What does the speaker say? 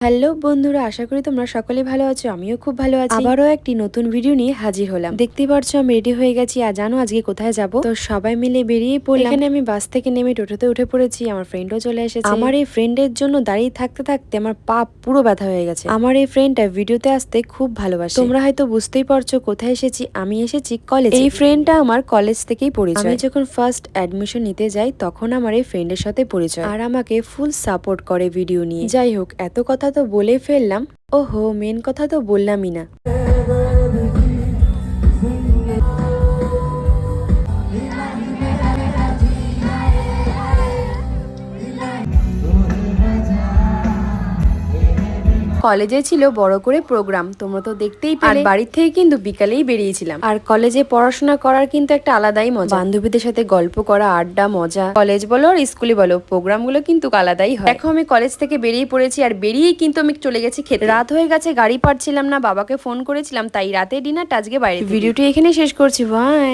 Hello বন্ধুরা, আশা করি তোমরা সকলে ভালো আছো। আমিও খুব ভালো আছি। আবারও একটি নতুন ভিডিও নিয়ে হাজির হলাম। দেখতেই পারছো আমি রেডি হয়ে গেছি। আর জানো আজকে কোথায় যাব? তো সবাই মিলে বেরিয়ে পড়লাম। এখানে আমি বাস থেকে নেমে টোটোতে উঠে পড়েছি। আমার ফ্রেন্ডও চলে এসেছে। আমার এই ফ্রেন্ডের জন্য দাঁড়িয়ে থাকতে থাকতে আমার পা পুরো ব্যথা হয়ে গেছে। আমার এই ফ্রেন্ডটা ভিডিওতে আসতে খুব ভালোবাসে। তোমরা হয়তো বুঝতেই পারছো কোথায় এসেছি। আমি এসেছি কলেজ। এই ফ্রেন্ডটা আমার কলেজ থেকেই পরিচয়। আমি যখন ফার্স্ট অ্যাডমিশন নিতে যাই তখন আমার এই ফ্রেন্ডের সাথে পরিচয়। আর আমাকে ফুল সাপোর্ট করে ভিডিও নিয়ে। যাই হোক, এত কথা তো বলে ফেললাম। ওহো, মেন কথা তো বললামই না। কলেজে ছিল বড় করে প্রোগ্রাম, তোমরা তো দেখতেই পেলে। আর বাড়ির থেকে কিন্তু বিকালেই বেরিয়েছিলাম। আর কলেজে পড়াশোনা করার কিন্তু একটা আলাদাই মজা। বান্ধবীদের সাথে গল্প করা, আড্ডা, মজা। কলেজ বলো আর স্কুলে বলো, প্রোগ্রাম গুলো কিন্তু আলাদাই হয়। দেখো আমি কলেজ থেকে বেরিয়ে পড়েছি, আর বেরিয়েই কিন্তু আমি চলে গেছি খেতে। রাত হয়ে গেছে, গাড়ি পাচ্ছিলাম না, বাবাকে ফোন করেছিলাম, তাই রাতে ডিনারটা আজকে বাইরে। ভিডিওটি এখানে শেষ করছি। বাই।